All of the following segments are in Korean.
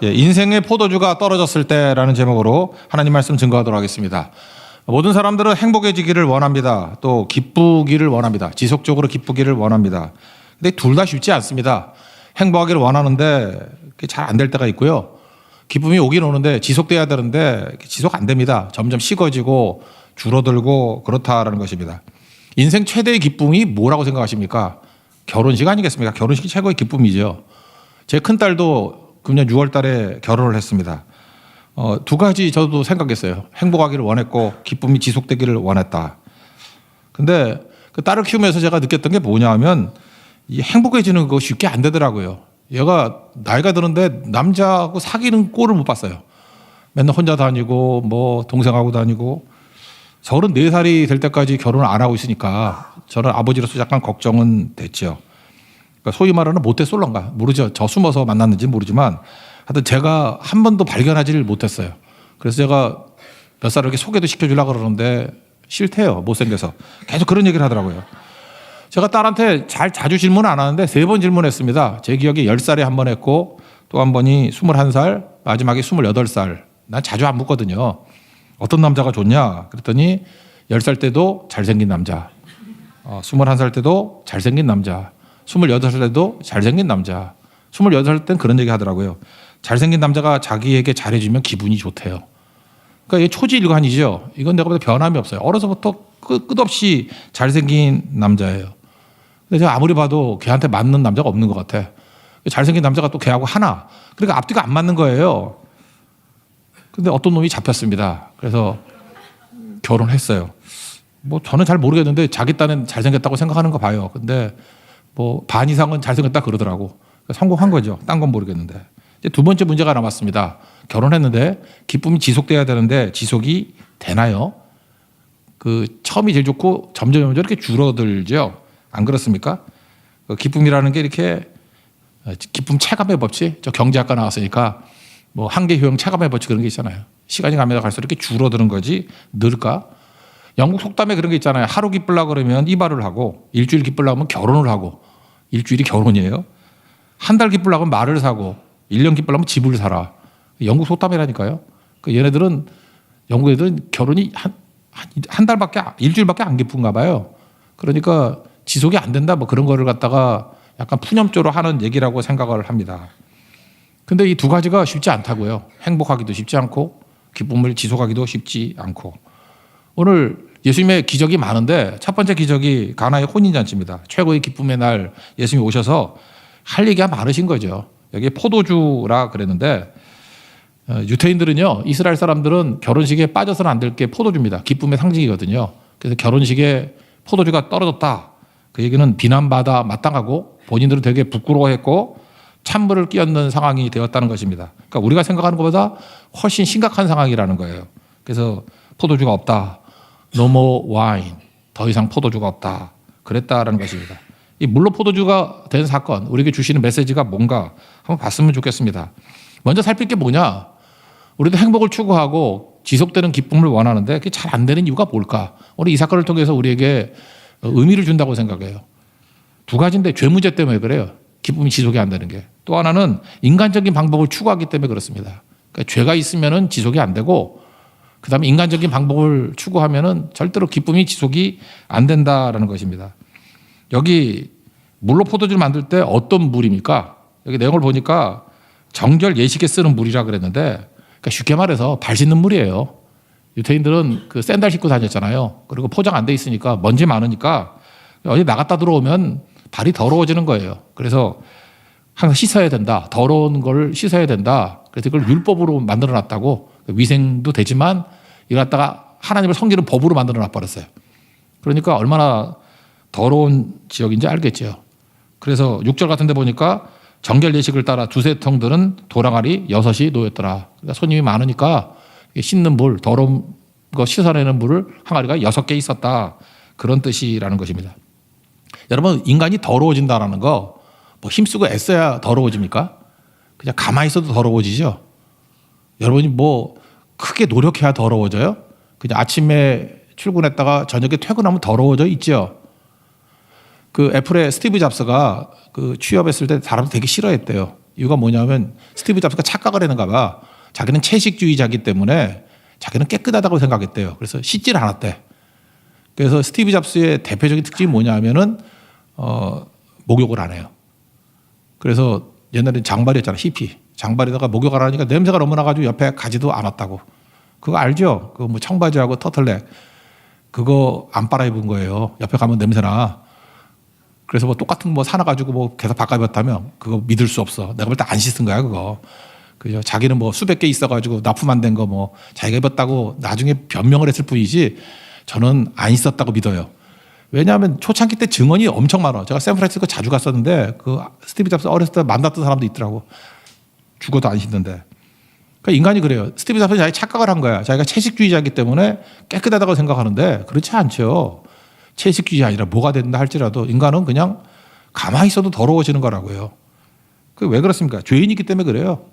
예, 인생의 포도주가 떨어졌을 때라는 제목으로 하나님 말씀 증거하도록 하겠습니다. 모든 사람들은 행복해지기를 원합니다. 또 기쁘기를 원합니다. 지속적으로 기쁘기를 원합니다. 근데 둘 다 쉽지 않습니다. 행복하기를 원하는데 그게 잘 안 될 때가 있고요. 기쁨이 오긴 오는데 지속돼야 되는데 지속 안 됩니다. 점점 식어지고 줄어들고 그렇다라는 것입니다. 인생 최대의 기쁨이 뭐라고 생각하십니까? 결혼식 아니겠습니까? 결혼식이 최고의 기쁨이죠. 제 큰딸도 금년 6월 달에 결혼을 했습니다. 두 가지 저도 생각했어요. 행복하기를 원했고 기쁨이 지속되기를 원했다. 근데 그 딸을 키우면서 제가 느꼈던 게 뭐냐 하면 이 행복해지는 거 쉽게 안 되더라고요. 얘가 나이가 드는데 남자하고 사귀는 꼴을 못 봤어요. 맨날 혼자 다니고 뭐 동생하고 다니고 34살이 될 때까지 결혼을 안 하고 있으니까 저는 아버지로서 약간 걱정은 됐죠. 그러니까 소위 말하는 모태솔로인가 모르죠. 저 숨어서 만났는지 모르지만 하여튼 제가 한 번도 발견하지를 못했어요. 그래서 제가 몇 살을 이렇게 소개도 시켜주려고 그러는데 싫대요. 못생겨서. 계속 그런 얘기를 하더라고요. 제가 딸한테 자주 질문 안 하는데 3번 질문했습니다. 제 기억에 10살에 한 번 했고 또 한 번이 21살, 마지막에 28살. 난 자주 안 묻거든요. 어떤 남자가 좋냐? 그랬더니 10살 때도 잘생긴 남자, 21살 때도 잘생긴 남자, 28살 때도 잘생긴 남자. 28살 땐 그런 얘기 하더라고요. 잘생긴 남자가 자기에게 잘해주면 기분이 좋대요. 그러니까 이게 초지일관이죠. 이건 내가 볼 때 변함이 없어요. 어려서부터 끝없이 잘생긴 남자예요. 근데 제가 아무리 봐도 걔한테 맞는 남자가 없는 것 같아. 잘생긴 남자가 또 걔하고 하나. 그러니까 앞뒤가 안 맞는 거예요. 근데 어떤 놈이 잡혔습니다. 그래서 결혼했어요. 뭐 저는 잘 모르겠는데 자기 딴엔 잘생겼다고 생각하는 거 봐요. 근데 뭐 반 이상은 잘생겼다 그러더라고. 성공한 거죠. 딴 건 모르겠는데. 이제 두 번째 문제가 남았습니다. 결혼했는데 기쁨이 지속돼야 되는데 지속이 되나요? 그 처음이 제일 좋고 점점 이렇게 줄어들죠. 안 그렇습니까? 그 기쁨이라는 게 이렇게 기쁨 체감의 법칙. 저 경제학과 나왔으니까 뭐 한계 효용 체감의 법칙 그런 게 있잖아요. 시간이 가면 갈수록 이렇게 줄어드는 거지 늘까? 영국 속담에 그런 게 있잖아요. 하루 기쁘려고 그러면 이발을 하고 일주일 기쁘려고 하면 결혼을 하고 일주일이 결혼이에요. 한 달 기쁘려고 하면 말을 사고 1년 기쁘려면 집을 사라. 영국 속담이라니까요. 그 얘네들은 영국 애들은 결혼이 한 달밖에 일주일밖에 안 기쁜가 봐요. 그러니까 지속이 안 된다 뭐 그런 거를 갖다가 약간 푸념조로 하는 얘기라고 생각을 합니다. 근데 이 두 가지가 쉽지 않다고요. 행복하기도 쉽지 않고 기쁨을 지속하기도 쉽지 않고. 오늘 예수님의 기적이 많은데 첫 번째 기적이 가나의 혼인잔치입니다. 최고의 기쁨의 날 예수님이 오셔서 할 얘기가 많으신 거죠. 여기 포도주라 그랬는데 유태인들은요, 이스라엘 사람들은 결혼식에 빠져서는 안 될 게 포도주입니다. 기쁨의 상징이거든요. 그래서 결혼식에 포도주가 떨어졌다. 그 얘기는 비난받아 마땅하고 본인들은 되게 부끄러워했고 찬물을 끼얹는 상황이 되었다는 것입니다. 그러니까 우리가 생각하는 것보다 훨씬 심각한 상황이라는 거예요. 그래서 포도주가 없다. No more wine. 더 이상 포도주가 없다. 그랬다라는 것입니다. 이 물로 포도주가 된 사건, 우리에게 주시는 메시지가 뭔가 한번 봤으면 좋겠습니다. 먼저 살필 게 뭐냐? 우리도 행복을 추구하고 지속되는 기쁨을 원하는데 그게 잘 안 되는 이유가 뭘까? 오늘 이 사건을 통해서 우리에게 의미를 준다고 생각해요. 두 가지인데 죄 문제 때문에 그래요. 기쁨이 지속이 안 되는 게. 또 하나는 인간적인 방법을 추구하기 때문에 그렇습니다. 그러니까 죄가 있으면은 지속이 안 되고 그다음에 인간적인 방법을 추구하면은 절대로 기쁨이 지속이 안 된다라는 것입니다. 여기 물로 포도주를 만들 때 어떤 물입니까? 여기 내용을 보니까 정결 예식에 쓰는 물이라 그랬는데 그러니까 쉽게 말해서 발 씻는 물이에요. 유태인들은 그 샌들 신고 다녔잖아요. 그리고 포장 안 돼 있으니까 먼지 많으니까 어디 나갔다 들어오면 발이 더러워지는 거예요. 그래서 항상 씻어야 된다. 더러운 걸 씻어야 된다. 그래서 그걸 율법으로 만들어 놨다고. 위생도 되지만 이걸 갖다가 하나님을 섬기는 법으로 만들어 놔버렸어요. 그러니까 얼마나 더러운 지역인지 알겠죠. 그래서 6절 같은 데 보니까 정결 예식을 따라 두세 통들은 도랑아리 6이 놓였더라. 그러니까 손님이 많으니까 씻는 물, 더러운 거 씻어내는 물을 항아리가 6개 있었다. 그런 뜻이라는 것입니다. 여러분, 인간이 더러워진다는 거 뭐 힘쓰고 애써야 더러워집니까? 그냥 가만히 있어도 더러워지죠. 여러분이 뭐 크게 노력해야 더러워져요? 그냥 아침에 출근했다가 저녁에 퇴근하면 더러워져 있죠. 그 애플의 스티브 잡스가 그 취업했을 때 사람들 되게 싫어했대요. 이유가 뭐냐면 스티브 잡스가 착각을 했는가 봐. 자기는 채식주의자이기 때문에 자기는 깨끗하다고 생각했대요. 그래서 씻질 않았대. 그래서 스티브 잡스의 대표적인 특징이 뭐냐면은 목욕을 안 해요. 그래서 옛날에 장발이었잖아, 히피. 장발에다가 목욕을 안 하니까 냄새가 너무 나가지고 옆에 가지도 않았다고. 그거 알죠? 그 뭐 청바지하고 터틀넥 그거 안 빨아 입은 거예요. 옆에 가면 냄새나. 그래서 뭐 똑같은 거 사놔가지고 뭐 계속 바꿔 입었다면 그거 믿을 수 없어. 내가 볼 때 안 씻은 거야 그거. 그죠? 자기는 뭐 수백 개 있어가지고 납품 안 된 거 뭐 자기가 입었다고 나중에 변명을 했을 뿐이지 저는 안 있었다고 믿어요. 왜냐하면 초창기 때 증언이 엄청 많아. 제가 샌프란시스코 자주 갔었는데 그 스티브 잡스 어렸을 때 만났던 사람도 있더라고. 죽어도 안 씻는데. 그러니까 인간이 그래요. 스티브 잡스는 자기 착각을 한 거야. 자기가 채식주의자이기 때문에 깨끗하다고 생각하는데 그렇지 않죠. 채식주의자 아니라 뭐가 된다 할지라도 인간은 그냥 가만히 있어도 더러워지는 거라고요. 그게 왜 그렇습니까? 죄인이기 때문에 그래요.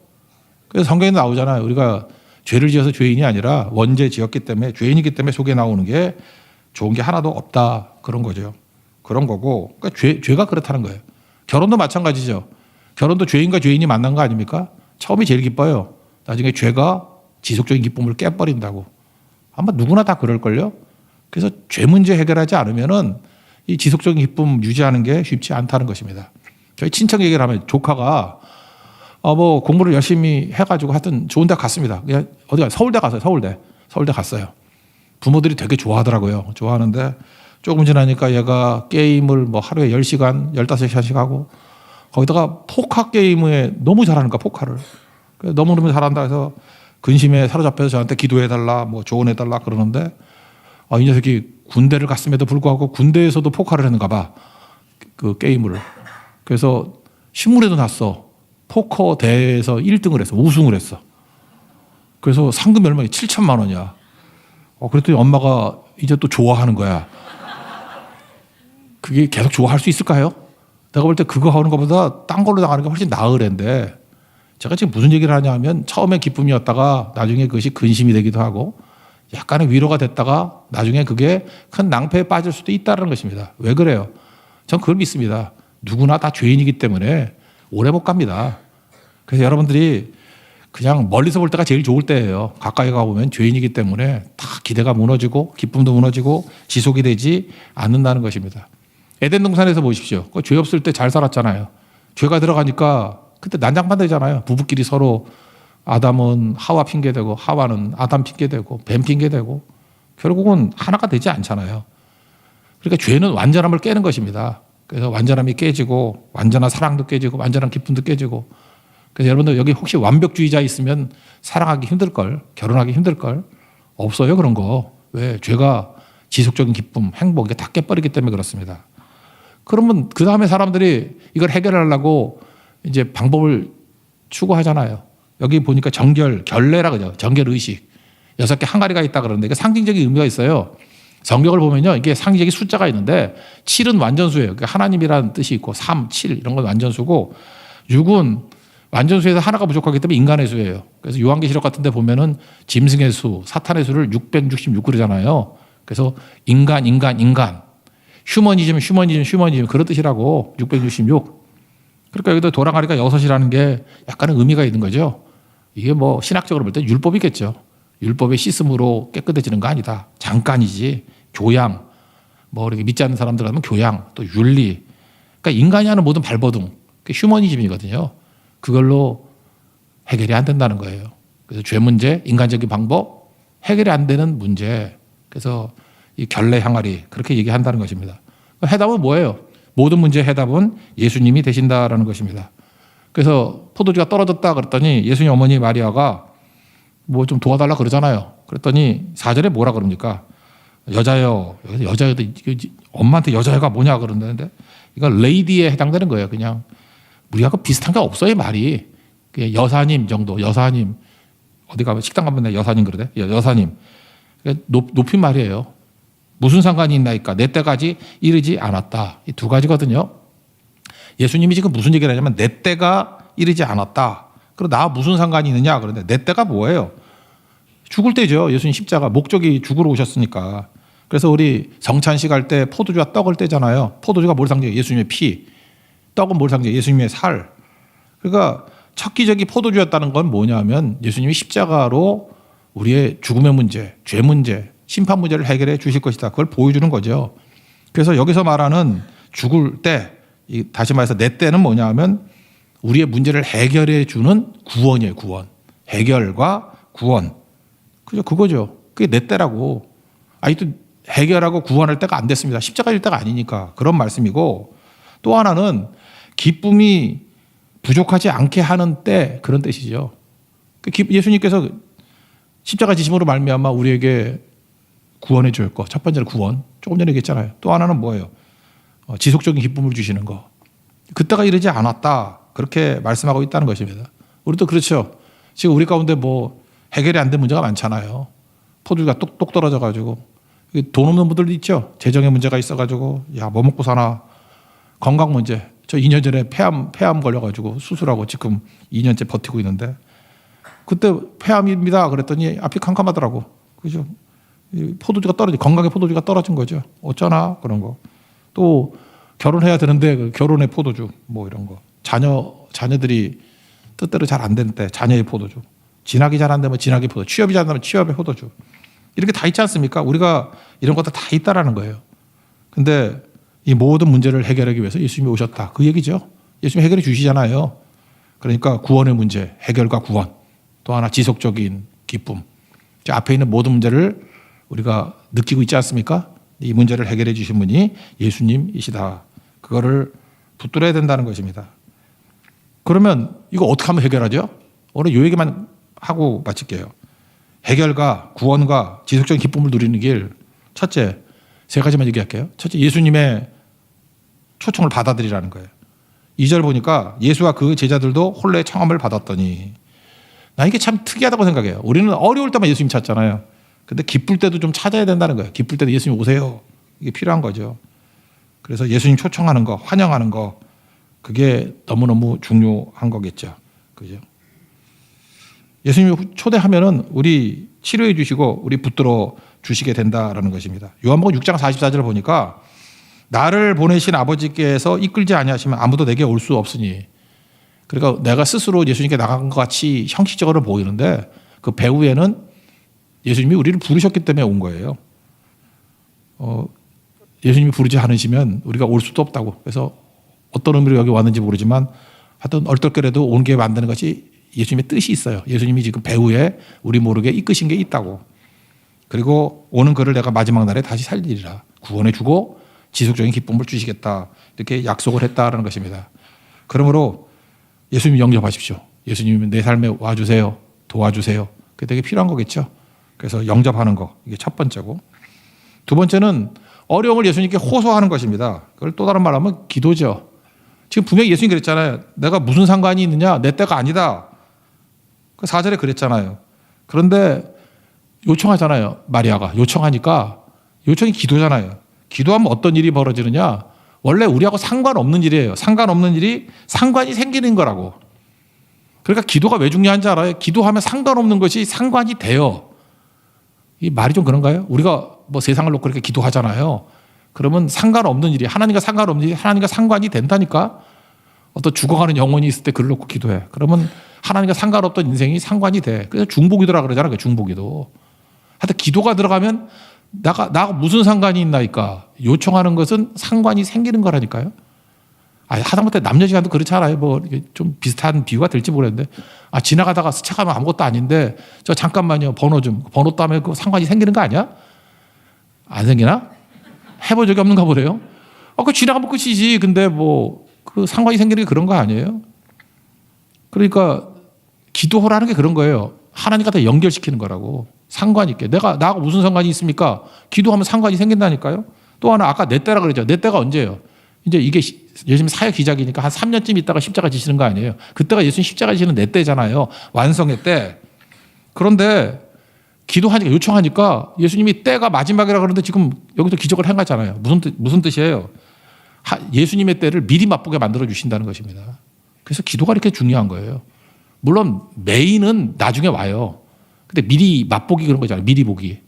그래서 성경에 나오잖아요. 우리가 죄를 지어서 죄인이 아니라 원죄 지었기 때문에 죄인이기 때문에 속에 나오는 게 좋은 게 하나도 없다. 그런 거죠. 그런 거고. 그러니까 죄가 그렇다는 거예요. 결혼도 마찬가지죠. 결혼도 죄인과 죄인이 만난 거 아닙니까? 처음이 제일 기뻐요. 나중에 죄가 지속적인 기쁨을 깨버린다고. 아마 누구나 다 그럴걸요. 그래서 죄 문제 해결하지 않으면은 이 지속적인 기쁨 유지하는 게 쉽지 않다는 것입니다. 저희 친척 얘기를 하면 조카가 뭐 공부를 열심히 해가지고 하여튼 좋은 데 갔습니다. 그냥 어디가 서울대 갔어요. 서울대 갔어요. 부모들이 되게 좋아하더라고요. 좋아하는데 조금 지나니까 얘가 게임을 뭐 하루에 10시간, 15시간씩 하고 거기다가 포카 게임에 너무 잘하는 거야, 포카를. 너무너무 잘한다 해서 근심에 사로잡혀서 저한테 기도해달라, 뭐 조언해달라 그러는데 이 녀석이 군대를 갔음에도 불구하고 군대에서도 포카를 했는가 봐. 그 게임을. 그래서 신문에도 났어. 포커 대회에서 1등을 했어. 우승을 했어. 그래서 상금이 얼마야? 7천만 원이야. 그랬더니 엄마가 이제 또 좋아하는 거야. 그게 계속 좋아할 수 있을까요? 내가 볼 때 그거 하는 것보다 딴 걸로 나가는 게 훨씬 나으랜데 제가 지금 무슨 얘기를 하냐 하면 처음에 기쁨이었다가 나중에 그것이 근심이 되기도 하고 약간의 위로가 됐다가 나중에 그게 큰 낭패에 빠질 수도 있다는 것입니다. 왜 그래요? 전 그걸 믿습니다. 누구나 다 죄인이기 때문에 오래 못 갑니다. 그래서 여러분들이 그냥 멀리서 볼 때가 제일 좋을 때예요. 가까이 가보면 죄인이기 때문에 다 기대가 무너지고 기쁨도 무너지고 지속이 되지 않는다는 것입니다. 에덴 동산에서 보십시오. 죄 없을 때 잘 살았잖아요. 죄가 들어가니까 그때 난장판되잖아요. 부부끼리 서로 아담은 하와 핑계대고 하와는 아담 핑계대고 뱀 핑계대고 결국은 하나가 되지 않잖아요. 그러니까 죄는 완전함을 깨는 것입니다. 그래서 완전함이 깨지고 완전한 사랑도 깨지고 완전한 기쁨도 깨지고 그래서 여러분들 여기 혹시 완벽주의자 있으면 사랑하기 힘들걸 결혼하기 힘들걸 없어요 그런 거. 왜? 죄가 지속적인 기쁨 행복 이게 다 깨버리기 때문에 그렇습니다. 그러면 그 다음에 사람들이 이걸 해결하려고 이제 방법을 추구하잖아요. 여기 보니까 정결, 결례라 그러죠. 정결 의식. 6개 항아리가 있다 그러는데 이게 상징적인 의미가 있어요. 성경을 보면요. 이게 상징적인 숫자가 있는데 7은 완전수예요. 그러니까 하나님이라는 뜻이 있고 3, 7 이런 건 완전수고 6은 완전수에서 하나가 부족하기 때문에 인간의 수예요. 그래서 요한계시록 같은 데 보면은 짐승의 수, 사탄의 수를 666 그러잖아요. 그래서 인간. 휴머니즘 그런 뜻이라고 666. 그러니까 여기도 도랑아리가 6이라는 게 약간의 의미가 있는 거죠. 이게 뭐 신학적으로 볼 때 율법이겠죠. 율법의 씻음으로 깨끗해지는 거 아니다. 잠깐이지. 교양. 뭐 이렇게 믿지 않는 사람들 하면 교양, 또 윤리. 그러니까 인간이 하는 모든 발버둥. 그게 휴머니즘이거든요. 그걸로 해결이 안 된다는 거예요. 그래서 죄 문제, 인간적인 방법, 해결이 안 되는 문제. 그래서 이 결례 항아리 그렇게 얘기한다는 것입니다. 해답은 뭐예요? 모든 문제의 해답은 예수님이 되신다라는 것입니다. 그래서 포도주가 떨어졌다 그랬더니 예수님 어머니 마리아가 뭐 좀 도와달라 그러잖아요. 그랬더니 4절에 뭐라 그럽니까? 여자여, 여자여도 엄마한테 여자여가 뭐냐 그러는데 이건 레이디에 해당되는 거예요. 그냥 우리하고 비슷한 게 없어요 말이. 여사님 정도, 여사님 어디 가면 식당 가면 여사님 그러대. 여사님 높인 말이에요. 무슨 상관이 있나이까? 내 때까지 이르지 않았다. 이 두 가지거든요. 예수님이 지금 무슨 얘기를 하냐면 내 때가 이르지 않았다. 그럼 나 무슨 상관이 있느냐? 그런데 내 때가 뭐예요? 죽을 때죠. 예수님 십자가 목적이 죽으러 오셨으니까. 그래서 우리 성찬식 할 때 포도주와 떡을 떼잖아요. 포도주가 뭘 상징해요? 예수님의 피. 떡은 뭘 상징해요? 예수님의 살. 그러니까 척기적이 포도주였다는 건 뭐냐면 예수님이 십자가로 우리의 죽음의 문제, 죄 문제, 심판 문제를 해결해 주실 것이다. 그걸 보여주는 거죠. 그래서 여기서 말하는 죽을 때, 다시 말해서 내 때는 뭐냐 하면 우리의 문제를 해결해 주는 구원이에요. 구원. 해결과 구원. 그죠? 그거죠. 그게 내 때라고. 아직도 해결하고 구원할 때가 안 됐습니다. 십자가일 때가 아니니까. 그런 말씀이고, 또 하나는 기쁨이 부족하지 않게 하는 때, 그런 뜻이죠. 예수님께서 십자가 지심으로 말미암아 우리에게 구원해 줄 것. 첫 번째는 구원. 조금 전에 얘기했잖아요. 또 하나는 뭐예요? 지속적인 기쁨을 주시는 거. 그때가 이르지 않았다. 그렇게 말씀하고 있다는 것입니다. 우리도 그렇죠. 지금 우리 가운데 뭐 해결이 안 된 문제가 많잖아요. 포도주가 똑똑 떨어져가지고. 돈 없는 분들도 있죠. 재정의 문제가 있어가지고 야, 뭐 먹고 사나. 건강 문제. 저 2년 전에 폐암 걸려가지고 수술하고 지금 2년째 버티고 있는데 그때 폐암입니다. 그랬더니 앞이 캄캄하더라고. 그죠? 포도주가 건강의 포도주가 떨어진 거죠. 어쩌나 그런 거. 또 결혼해야 되는데 그 결혼의 포도주 뭐 이런 거. 자녀들이 뜻대로 잘 안 되는데 자녀의 포도주. 진학이 잘 안 되면 진학의 포도주. 취업이 잘 안 되면 취업의 포도주. 이렇게 다 있지 않습니까? 우리가 이런 것도 다 있다라는 거예요. 근데 이 모든 문제를 해결하기 위해서 예수님이 오셨다. 그 얘기죠. 예수님이 해결해 주시잖아요. 그러니까 구원의 문제, 해결과 구원. 또 하나 지속적인 기쁨. 앞에 있는 모든 문제를 우리가 느끼고 있지 않습니까? 이 문제를 해결해 주신 분이 예수님이시다. 그거를 붙들어야 된다는 것입니다. 그러면 이거 어떻게 하면 해결하죠? 오늘 이 얘기만 하고 마칠게요. 해결과 구원과 지속적인 기쁨을 누리는 길. 첫째, 세 가지만 얘기할게요. 첫째, 예수님의 초청을 받아들이라는 거예요. 2절 보니까 예수와 그 제자들도 홀레의 청함을 받았더니, 나 이게 참 특이하다고 생각해요. 우리는 어려울 때만 예수님 찾잖아요. 근데 기쁠 때도 좀 찾아야 된다는 거예요. 기쁠 때도 예수님 오세요. 이게 필요한 거죠. 그래서 예수님 초청하는 거, 환영하는 거, 그게 너무너무 중요한 거겠죠. 그죠? 예수님이 초대하면은 우리 치료해 주시고 우리 붙들어 주시게 된다라는 것입니다. 요한복음 6장 44절을 보니까 나를 보내신 아버지께서 이끌지 아니하시면 아무도 내게 올 수 없으니, 그러니까 내가 스스로 예수님께 나간 것 같이 형식적으로 보이는데 그 배후에는 예수님이 우리를 부르셨기 때문에 온 거예요. 예수님이 부르지 않으시면 우리가 올 수도 없다고. 그래서 어떤 의미로 여기 왔는지 모르지만 하여튼 얼떨결에도 온 게 만드는 것이 예수님의 뜻이 있어요. 예수님이 지금 배후에 우리 모르게 이끄신 게 있다고. 그리고 오는 그를 내가 마지막 날에 다시 살리리라. 구원해 주고 지속적인 기쁨을 주시겠다. 이렇게 약속을 했다라는 것입니다. 그러므로 예수님 영접하십시오. 예수님이 내 삶에 와주세요. 도와주세요. 그게 되게 필요한 거겠죠. 그래서 영접하는 거. 이게 첫 번째고. 두 번째는 어려움을 예수님께 호소하는 것입니다. 그걸 또 다른 말로 하면 기도죠. 지금 분명히 예수님 그랬잖아요. 내가 무슨 상관이 있느냐? 내 때가 아니다. 그 4절에 그랬잖아요. 그런데 요청하잖아요. 마리아가. 요청하니까 요청이 기도잖아요. 기도하면 어떤 일이 벌어지느냐? 원래 우리하고 상관없는 일이에요. 상관없는 일이 상관이 생기는 거라고. 그러니까 기도가 왜 중요한지 알아요? 기도하면 상관없는 것이 상관이 돼요. 이 말이 좀 그런가요? 우리가 뭐 세상을 놓고 그렇게 기도하잖아요. 그러면 상관없는 일이, 하나님과 상관없는 일이 하나님과 상관이 된다니까. 어떤 죽어가는 영혼이 있을 때 그를 놓고 기도해. 그러면 하나님과 상관없던 인생이 상관이 돼. 그래서 중보기도라 그러잖아요. 중보기도. 하여튼 기도가 들어가면 나가 무슨 상관이 있나니까. 요청하는 것은 상관이 생기는 거라니까요. 하다못해 남녀지간도 그렇잖아요. 뭐 좀 비슷한 비유가 될지 모르겠는데, 지나가다가 스쳐가면 아무것도 아닌데 저 잠깐만요, 번호 따면 그 상관이 생기는 거 아니야? 안 생기나? 해본 적이 없는가 보래요. 그 지나가면 끝이지. 근데 뭐 그 상관이 생기는 게 그런 거 아니에요? 그러니까 기도하라는 게 그런 거예요. 하나님과 다 연결시키는 거라고. 상관 있게. 나하고 무슨 상관이 있습니까? 기도하면 상관이 생긴다니까요. 또 하나, 아까 내 때라 그랬죠. 내 때가 언제예요? 이제 이게 예수님 사역 기작이니까 한 3년쯤 있다가 십자가 지시는 거 아니에요? 그때가 예수님 십자가 지시는 내 때잖아요. 완성의 때. 그런데 기도하니까, 요청하니까 예수님이 때가 마지막이라 그러는데 지금 여기서 기적을 행하잖아요. 무슨 뜻이에요? 예수님의 때를 미리 맛보게 만들어 주신다는 것입니다. 그래서 기도가 이렇게 중요한 거예요. 물론 메인은 나중에 와요. 근데 미리 맛보기 그런 거잖아요. 미리 보기.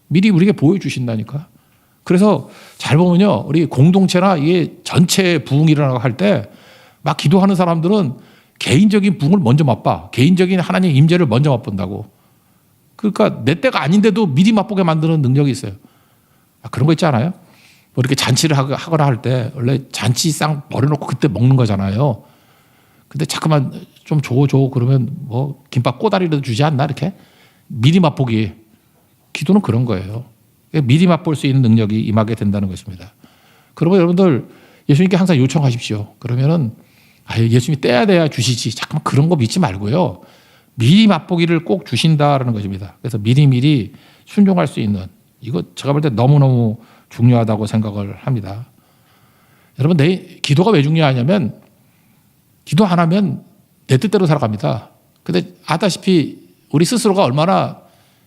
미리 우리에게 보여주신다니까. 그래서 잘 보면요, 우리 공동체나 이게 전체 부흥이 일어나고 할 때 막 기도하는 사람들은 개인적인 부흥을 먼저 맛봐. 개인적인 하나님의 임재를 먼저 맛본다고. 그러니까 내 때가 아닌데도 미리 맛보게 만드는 능력이 있어요. 그런 거 있지 않아요? 뭐 이렇게 잔치를 하거나 할 때 원래 잔치상 버려놓고 그때 먹는 거잖아요. 근데 자꾸만 좀 줘 그러면 뭐 김밥 꼬다리라도 주지 않나 이렇게 미리 맛보기. 기도는 그런 거예요. 미리 맛볼 수 있는 능력이 임하게 된다는 것입니다. 그러면 여러분들 예수님께 항상 요청하십시오. 그러면은 예수님이 때야 돼야 주시지. 잠깐만 그런 거 믿지 말고요. 미리 맛보기를 꼭 주신다라는 것입니다. 그래서 미리미리 순종할 수 있는 이거 제가 볼 때 너무너무 중요하다고 생각을 합니다. 여러분 내 기도가 왜 중요하냐면 기도 안 하면 내 뜻대로 살아갑니다. 근데 아다시피 우리 스스로가 얼마나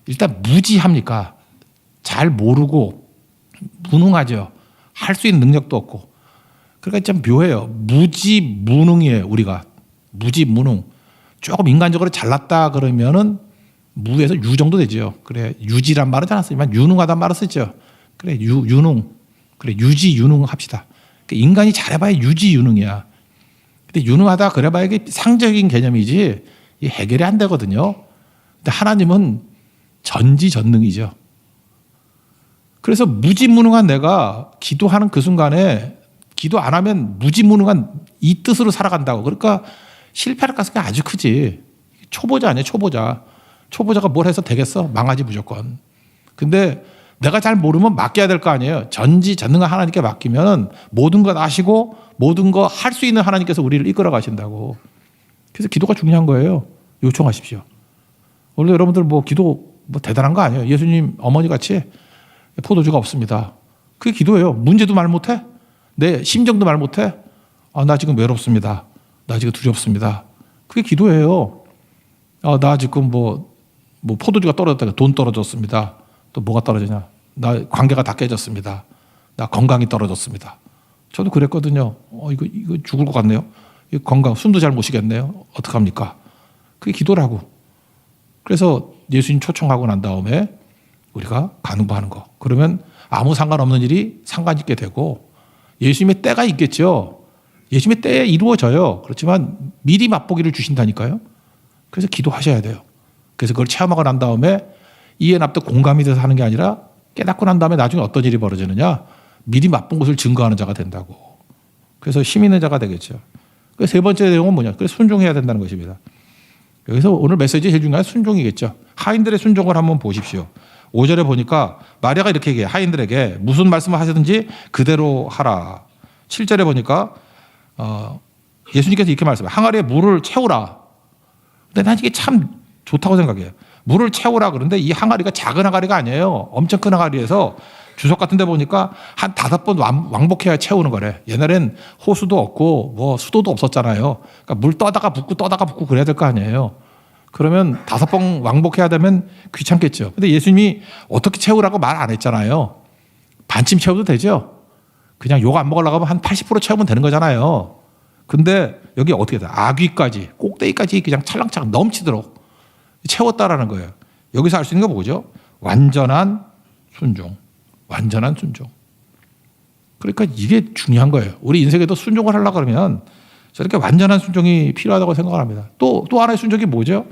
일단 무지합니까? 잘 모르고 무능하죠. 할 수 있는 능력도 없고. 그러니까 좀 묘해요. 무지무능이에요. 우리가. 무지무능. 조금 인간적으로 잘났다 그러면은 무에서 유 정도 되죠. 그래 유지란 말은 잘 안 쓰지만 유능하단 말을 쓰죠. 그래 유능. 그래 유지유능 합시다. 그러니까 인간이 잘해봐야 유지유능이야. 근데 유능하다 그래봐야 이게 상적인 개념이지 이 해결이 안 되거든요. 근데 하나님은 전지전능이죠. 그래서 무지무능한 내가 기도하는 그 순간에 기도 안 하면 무지무능한 이 뜻으로 살아간다고. 그러니까 실패할 가능성이 아주 크지. 초보자 아니야 초보자. 초보자가 뭘 해서 되겠어? 망하지 무조건. 근데 내가 잘 모르면 맡겨야 될 거 아니에요. 전지전능한 하나님께 맡기면 모든 것 아시고 모든 거 할 수 있는 하나님께서 우리를 이끌어 가신다고. 그래서 기도가 중요한 거예요. 요청하십시오. 원래 여러분들 뭐 기도 뭐 대단한 거 아니에요. 예수님 어머니 같이 포도주가 없습니다. 그게 기도예요. 문제도 말 못해? 내 심정도 말 못해? 나 지금 외롭습니다. 나 지금 두렵습니다. 그게 기도예요. 나 지금 뭐 포도주가 떨어졌다. 돈 떨어졌습니다. 또 뭐가 떨어지냐? 나 관계가 다 깨졌습니다. 나 건강이 떨어졌습니다. 저도 그랬거든요. 이거 죽을 것 같네요. 이 건강 숨도 잘 못 쉬겠네요. 어떡합니까? 그게 기도라고. 그래서 예수님 초청하고 난 다음에 우리가 간구하는 거. 그러면 아무 상관없는 일이 상관 있게 되고 예수님의 때가 있겠죠. 예수님의 때에 이루어져요. 그렇지만 미리 맛보기를 주신다니까요. 그래서 기도하셔야 돼요. 그래서 그걸 체험하고 난 다음에 이해 납득 공감이 돼서 하는 게 아니라 깨닫고 난 다음에 나중에 어떤 일이 벌어지느냐. 미리 맛본 것을 증거하는 자가 된다고. 그래서 힘 있는 자가 되겠죠. 그래서 세 번째 내용은 뭐냐. 그래서 순종해야 된다는 것입니다. 여기서 오늘 메시지 제일 중요한 순종이겠죠. 하인들의 순종을 한번 보십시오. 5절에 보니까 마리아가 이렇게 얘기해요. 하인들에게 무슨 말씀을 하시든지 그대로 하라. 7절에 보니까 예수님께서 이렇게 말씀해요. 항아리에 물을 채우라. 근데 난 이게 참 좋다고 생각해요. 물을 채우라 그런데 이 항아리가 작은 항아리가 아니에요. 엄청 큰 항아리에서 주석 같은 데 보니까 한 5번 왕복해야 채우는 거래. 옛날엔 호수도 없고 뭐 수도도 없었잖아요. 그러니까 물 떠다가 붓고 그래야 될 거 아니에요. 그러면 5번 왕복해야 되면 귀찮겠죠. 근데 예수님이 어떻게 채우라고 말 안 했잖아요. 반쯤 채워도 되죠. 그냥 욕 안 먹으려고 하면 한 80% 채우면 되는 거잖아요. 근데 여기 어떻게 돼? 아귀까지 꼭대기까지 그냥 찰랑찰랑 넘치도록 채웠다라는 거예요. 여기서 알 수 있는 거 뭐죠? 완전한 순종. 완전한 순종. 그러니까 이게 중요한 거예요. 우리 인생에도 순종을 하려고 그러면 저렇게 완전한 순종이 필요하다고 생각을 합니다. 또 하나의 순종이 뭐죠?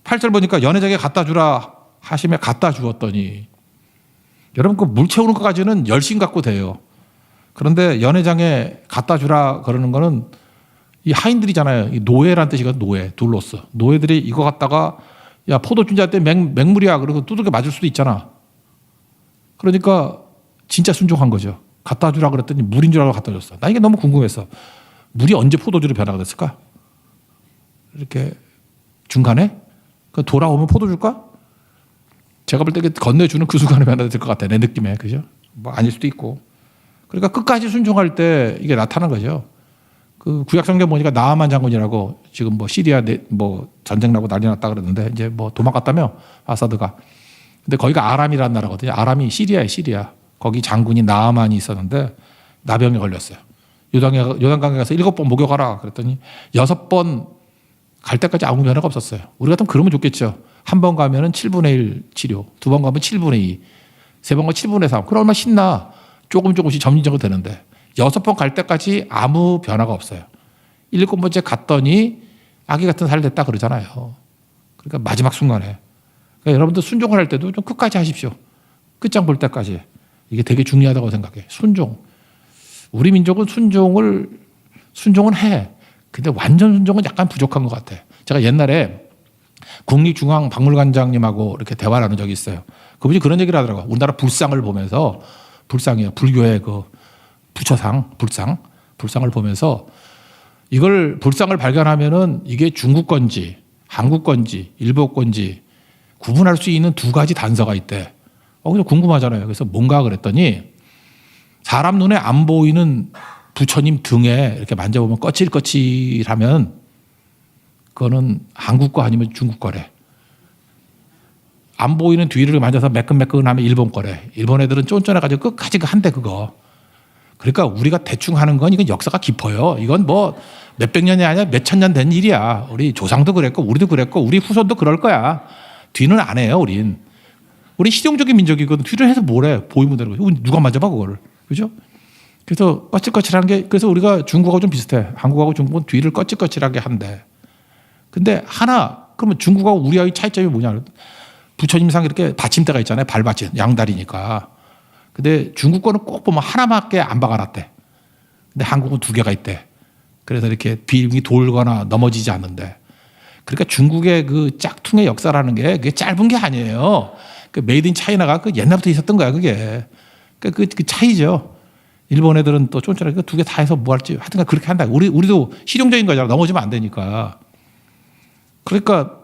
8절 보니까 연회장에 갖다 주라 하시며 갖다 주었더니 여러분 그 물 채우는 것까지는 열심 갖고 돼요. 그런데 연회장에 갖다 주라 그러는 거는 이 하인들이잖아요. 이 노예란 뜻이거든. 노예, 둘로스. 노예들이 이거 갖다가 야 포도 준자한테 맹물이야 그러고 두들겨 맞을 수도 있잖아. 그러니까 진짜 순종한 거죠. 갖다 주라 그랬더니 물인 줄 알고 갖다 줬어. 나 이게 너무 궁금했어. 물이 언제 포도주로 변화가 됐을까? 이렇게 중간에 돌아오면 포도 줄까? 제가 볼 때 건네주는 그 순간에 변화될 것 같아. 내 느낌에. 그죠? 뭐 아닐 수도 있고. 그러니까 끝까지 순종할 때 이게 나타난 거죠. 그 구약성경 보니까 나아만 장군이라고 지금 뭐 시리아 뭐 전쟁 나고 난리 났다 그러는데 이제 뭐 도망갔다며 아사드가. 근데 거기가 아람이라는 나라거든요. 아람이 시리아에 시리아. 거기 장군이 나아만이 있었는데 나병에 걸렸어요. 요단강에 가서 7번 목욕하라 그랬더니 6번 갈 때까지 아무 변화가 없었어요. 우리 같으면 그러면 좋겠죠. 한 번 가면은 7분의 1 치료, 2번 가면 7분의 2, 3번 가면 7분의 3. 그럼 얼마나 신나. 조금씩 점진적으로 되는데 6번 갈 때까지 아무 변화가 없어요. 7번째 갔더니 아기 같은 살 됐다 그러잖아요. 그러니까 마지막 순간에. 그러니까 여러분들 순종을 할 때도 좀 끝까지 하십시오. 끝장 볼 때까지. 이게 되게 중요하다고 생각해. 순종. 우리 민족은 순종은 해. 근데 완전 순종은 약간 부족한 것 같아. 제가 옛날에 국립중앙박물관장님하고 이렇게 대화를 나눈 적이 있어요. 그분이 그런 얘기를 하더라고요. 우리나라 불상을 보면서, 불상이에요. 불교의 그 부처상, 불상을 보면서 이걸 불상을 발견하면은 이게 중국 건지, 한국 건지, 일본 건지 구분할 수 있는 두 가지 단서가 있대. 그래서 궁금하잖아요. 그래서 뭔가 그랬더니 사람 눈에 안 보이는 부처님 등에 이렇게 만져보면 거칠거칠하면 그거는 한국 거 아니면 중국 거래. 안 보이는 뒤를 만져서 매끈매끈하면 일본 거래. 일본 애들은 쫀쫀해가지고 끝까지 한대 그거. 그러니까 우리가 대충 하는 건 이건 역사가 깊어요. 이건 뭐 몇백 년이 아니라 몇천 년 된 일이야. 우리 조상도 그랬고 우리도 그랬고 우리 후손도 그럴 거야. 뒤는 안 해요 우린. 우리 실용적인 민족이거든. 뒤를 해서 뭐래. 보이면 되는 거죠. 누가 만져봐 그거를. 그죠? 그래서 거칠거칠한 게 그래서 우리가 중국하고 좀 비슷해. 한국하고 중국은 뒤를 거칠거칠하게 한대. 근데 그러면 중국하고 우리하고의 차이점이 뭐냐. 부처님상 이렇게 받침대가 있잖아요. 발받침. 양다리니까. 근데 중국 거는 꼭 보면 하나밖에 안 박아놨대. 근데 한국은 두 개가 있대. 그래서 이렇게 비용이 돌거나 넘어지지 않는데. 그러니까 중국의 그 짝퉁의 역사라는 게 그게 짧은 게 아니에요. 그 메이드 인 차이나가 그 옛날부터 있었던 거야, 그게. 그 차이죠. 일본 애들은 또 쫀쫀하게 두 개 다 해서 뭐 할지 하여튼 그렇게 한다. 우리도 실용적인 거잖아. 넘어지면 안 되니까. 그러니까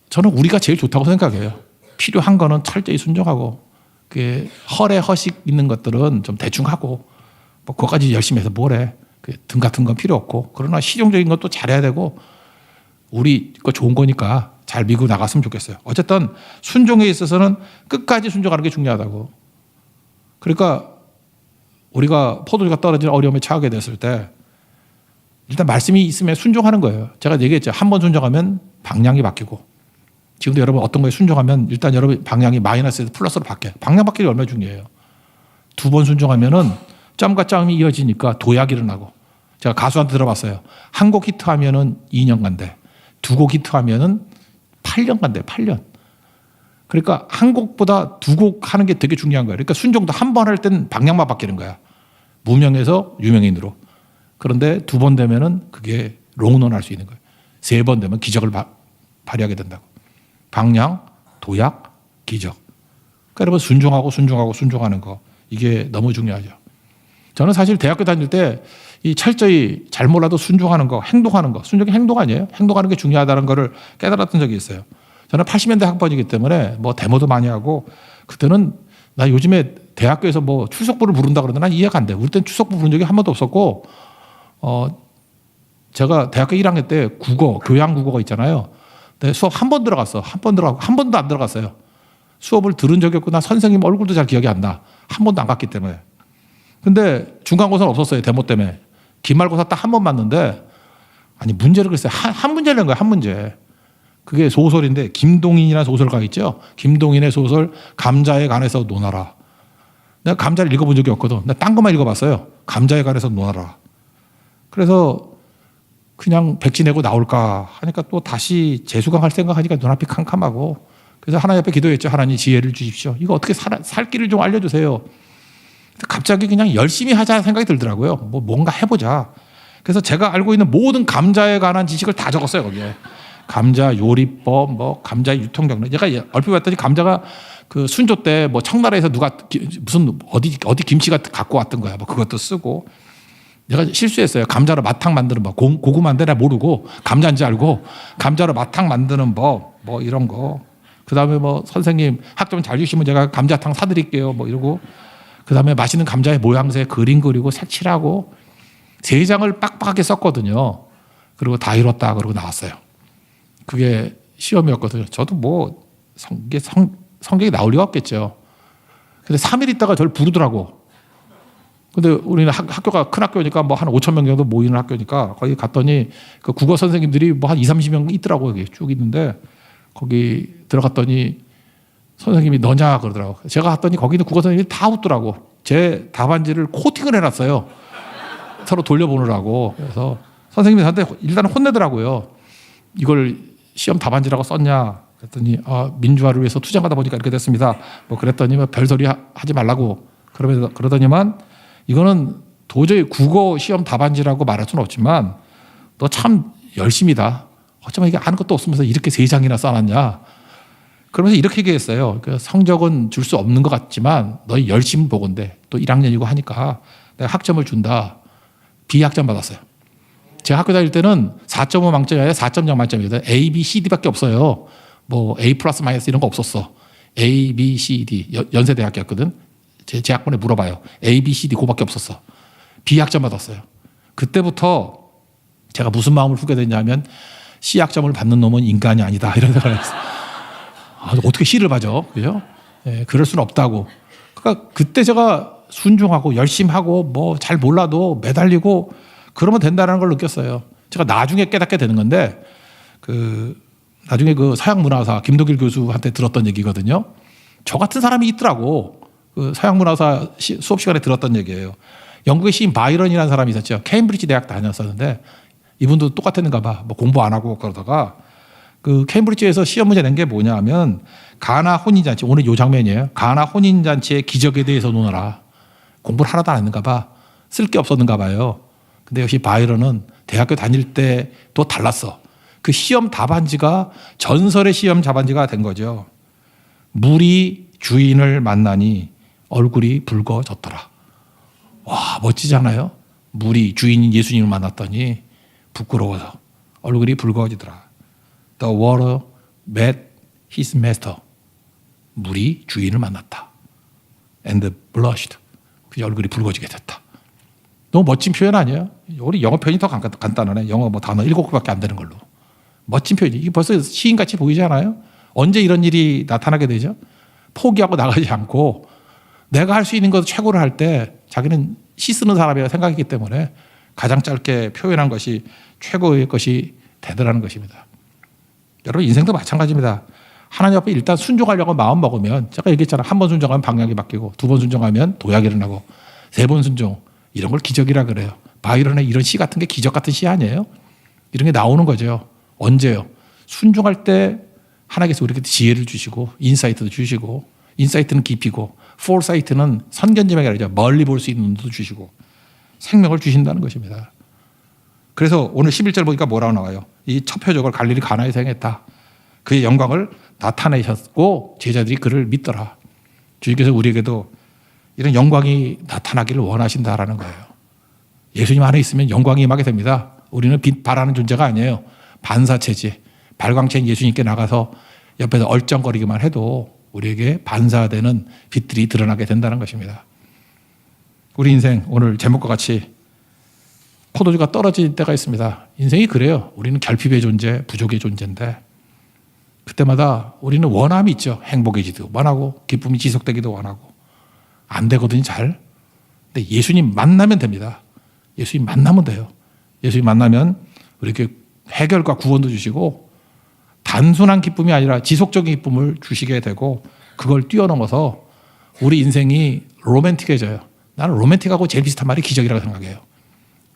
저는 우리가 제일 좋다고 생각해요. 필요한 거는 철저히 순종하고 그 허례 허식 있는 것들은 좀 대충 하고 뭐 그거까지 열심히 해서 뭐래. 등 같은 건 필요 없고 그러나 실용적인 것도 잘해야 되고 우리 거 좋은 거니까 잘 밀고 나갔으면 좋겠어요. 어쨌든 순종에 있어서는 끝까지 순종하는 게 중요하다고. 그러니까 우리가 포도주가 떨어지는 어려움에 처하게 됐을 때 일단 말씀이 있으면 순종하는 거예요. 제가 얘기했죠. 한 번 순종하면 방향이 바뀌고 지금도 여러분 어떤 거에 순종하면 일단 여러분 방향이 마이너스에서 플러스로 바뀌어요. 방향 바뀌기 얼마나 중요해요. 두 번 순종하면은 점과 점이 이어지니까 도약이 일어나고 제가 가수한테 들어봤어요. 한 곡 히트하면은 2년 간대. 두 곡 히트하면은 8년 간대. 8년. 그러니까 한 곡보다 두 곡 하는 게 되게 중요한 거예요. 그러니까 순종도 한 번 할 땐 방향만 바뀌는 거야. 무명에서 유명인으로. 그런데 두 번 되면은 그게 롱런 할 수 있는 거예요. 세 번 되면 기적을 발휘하게 된다고. 방향, 도약, 기적. 그러니까 여러분 순종하는 거. 이게 너무 중요하죠. 저는 사실 대학교 다닐 때 이 철저히 잘 몰라도 순종하는 거, 행동하는 거. 순종이 행동 아니에요? 행동하는 게 중요하다는 거를 깨달았던 적이 있어요. 저는 80년대 학번이기 때문에 뭐 데모도 많이 하고 그때는 나 요즘에 대학교에서 뭐 출석부를 부른다 그러는데 난 이해가 안 돼. 우리 때는 출석부 부른 적이 한 번도 없었고 제가 대학교 1학년 때 교양 국어가 있잖아요. 근데 수업 한 번 들어갔어. 한 번도 안 들어갔어요. 수업을 들은 적이 없고 나 선생님 얼굴도 잘 기억이 안 나. 한 번도 안 갔기 때문에. 근데 중간고사는 없었어요. 데모 때문에. 기말고사 딱 한 번 맞는데 아니 문제를 글쎄 한 문제를 낸 거야. 한 문제. 그게 소설인데 김동인이라는 소설가 있죠. 김동인의 소설 감자에 관해서 논하라. 내가 감자를 읽어본 적이 없거든. 내가 딴 것만 읽어봤어요. 감자에 관해서 논하라. 그래서 그냥 백지 내고 나올까 하니까 또 다시 재수강할 생각하니까 눈앞이 캄캄하고 그래서 하나님 앞에 기도했죠. 하나님 지혜를 주십시오. 이거 어떻게 살 길을 좀 알려주세요. 갑자기 그냥 열심히 하자 생각이 들더라고요. 뭔가 해보자. 그래서 제가 알고 있는 모든 감자에 관한 지식을 다 적었어요. 거기에. 감자 요리법, 감자 유통 경로. 제가 얼핏 봤더니 감자가 그 순조 때 뭐 청나라에서 누가 무슨 어디 김치가 갖고 왔던 거야. 그것도 쓰고. 내가 실수했어요. 감자로 마탕 만드는 법. 고구마인데 내가 모르고 감자인지 알고 감자로 마탕 만드는 법, 이런 거. 그 다음에 선생님 학점 잘 주시면 제가 감자탕 사드릴게요. 이러고. 그 다음에 맛있는 감자의 모양새 그림 그리고 색칠하고 3장을 빡빡하게 썼거든요. 그리고 다 이뤘다. 그러고 나왔어요. 그게 시험이었거든요. 저도 이게 성격이 나올 리가 없겠죠. 근데 3일 있다가 저를 부르더라고. 근데 우리는 학교가 큰 학교니까 한 5천 명 정도 모이는 학교니까 거기 갔더니 그 국어 선생님들이 한 20-30명 있더라고요. 여기 쭉 있는데 거기 들어갔더니 선생님이 너냐 그러더라고. 제가 갔더니 거기 있는 국어 선생님이 다 웃더라고. 제 답안지를 코팅을 해놨어요. 서로 돌려보느라고. 그래서 선생님이 저한테 일단 혼내더라고요. 이걸 시험 답안지라고 썼냐 그랬더니 민주화를 위해서 투쟁하다 보니까 이렇게 됐습니다. 뭐 그랬더니 별소리 하지 말라고 그러더니만 이거는 도저히 국어 시험 답안지라고 말할 수는 없지만 너 참 열심이다. 어쩌면 이게 아는 것도 없으면서 이렇게 3장이나 써놨냐. 그러면서 이렇게 얘기했어요. 성적은 줄 수 없는 것 같지만 너희 열심히 보건대 또 1학년이고 하니까 내가 학점을 준다. B학점 받았어요. 제가 학교 다닐 때는 4.5 만점이 아니라 4.0 만점이거든. A, B, C, D밖에 없어요. 뭐 A 플러스 마이너스 이런 거 없었어. A, B, C, D 연세대학교였거든. 제 학번에 물어봐요. A, B, C, D 그거밖에 없었어. B학점 받았어요. 그때부터 제가 무슨 마음을 품게 됐냐면 C학점을 받는 놈은 인간이 아니다 이런 생각을 했어요. 어떻게 C를 받죠? 그죠? 예, 그럴 수는 없다고. 그러니까 그때 제가 순종하고 열심히 하고 뭐 잘 몰라도 매달리고 그러면 된다는 걸 느꼈어요. 제가 나중에 깨닫게 되는 건데 나중에 그 서양문화사 김덕일 교수한테 들었던 얘기거든요. 저 같은 사람이 있더라고. 그 서양문화사 수업 시간에 들었던 얘기예요. 영국의 시인 바이런이라는 사람이 있었죠. 케임브리지 대학 다녔었는데 이분도 똑같았는가 봐. 뭐 공부 안 하고 그러다가 그 케임브리지에서 시험 문제 낸 게 뭐냐 하면 가나 혼인잔치, 오늘 요 장면이에요. 가나 혼인잔치의 기적에 대해서 논하라. 공부를 하나도 안 했는가 봐. 쓸 게 없었는가 봐요. 근데 역시 바이런은 대학교 다닐 때 또 달랐어. 그 시험 답안지가 전설의 시험 답안지가 된 거죠. 물이 주인을 만나니 얼굴이 붉어졌더라. 와, 멋지잖아요. 물이 주인인 예수님을 만났더니 부끄러워서 얼굴이 붉어지더라. The water met his master. 물이 주인을 만났다. And blushed. 그 얼굴이 붉어지게 됐다. 너무 멋진 표현 아니에요? 우리 영어 표현이 더 간단하네. 영어 뭐 단어 7개밖에 안 되는 걸로. 멋진 표현이. 이게 벌써 시인같이 보이지 않아요? 언제 이런 일이 나타나게 되죠? 포기하고 나가지 않고 내가 할 수 있는 것 최고를 할 때 자기는 시 쓰는 사람이라고 생각했기 때문에 가장 짧게 표현한 것이 최고의 것이 되더라는 것입니다. 여러분 인생도 마찬가지입니다. 하나님 앞에 일단 순종하려고 마음 먹으면 제가 얘기했잖아요. 1번 순종하면 방향이 바뀌고 2번 순종하면 도약이 일어나고 3번 순종 이런 걸 기적이라 그래요. 바이런의 이런 시 같은 게 기적 같은 시 아니에요? 이런 게 나오는 거죠. 언제요? 순종할 때 하나님께서 우리에게 지혜를 주시고 인사이트도 주시고 인사이트는 깊이고 포사이트는 선견지명이 아니죠. 멀리 볼 수 있는 눈도 주시고 생명을 주신다는 것입니다. 그래서 오늘 11절 보니까 뭐라고 나와요? 이 첫 표적을 갈릴리 가나에서 행했다. 그의 영광을 나타내셨고 제자들이 그를 믿더라. 주님께서 우리에게도 이런 영광이 나타나기를 원하신다라는 거예요. 예수님 안에 있으면 영광이 임하게 됩니다. 우리는 빛 발하는 존재가 아니에요. 반사체제, 발광체인 예수님께 나가서 옆에서 얼쩡거리기만 해도 우리에게 반사되는 빛들이 드러나게 된다는 것입니다. 우리 인생 오늘 제목과 같이 포도주가 떨어질 때가 있습니다. 인생이 그래요. 우리는 결핍의 존재, 부족의 존재인데 그때마다 우리는 원함이 있죠. 행복해지기도 원하고 기쁨이 지속되기도 원하고 안 되거든요. 잘. 근데 예수님 만나면 됩니다. 예수님 만나면 돼요. 예수님 만나면 우리에게 해결과 구원도 주시고 단순한 기쁨이 아니라 지속적인 기쁨을 주시게 되고 그걸 뛰어넘어서 우리 인생이 로맨틱해져요. 나는 로맨틱하고 제일 비슷한 말이 기적이라고 생각해요.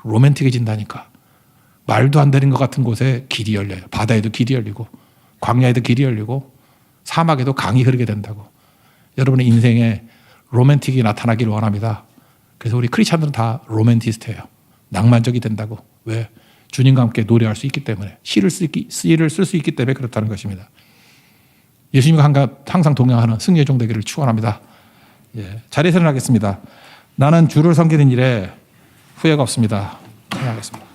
로맨틱해진다니까. 말도 안 되는 것 같은 곳에 길이 열려요. 바다에도 길이 열리고 광야에도 길이 열리고 사막에도 강이 흐르게 된다고. 여러분의 인생에 로맨틱이 나타나기를 원합니다. 그래서 우리 크리스찬들은 다 로맨티스트예요. 낭만적이 된다고. 왜? 주님과 함께 노래할 수 있기 때문에 시를 쓸 수 있기 때문에 그렇다는 것입니다. 예수님과 항상 동행하는 승리의 종 되기를 축원합니다. 예, 자리에서 일어나겠습니다. 나는 주를 섬기는 일에 후회가 없습니다. 하겠습니다.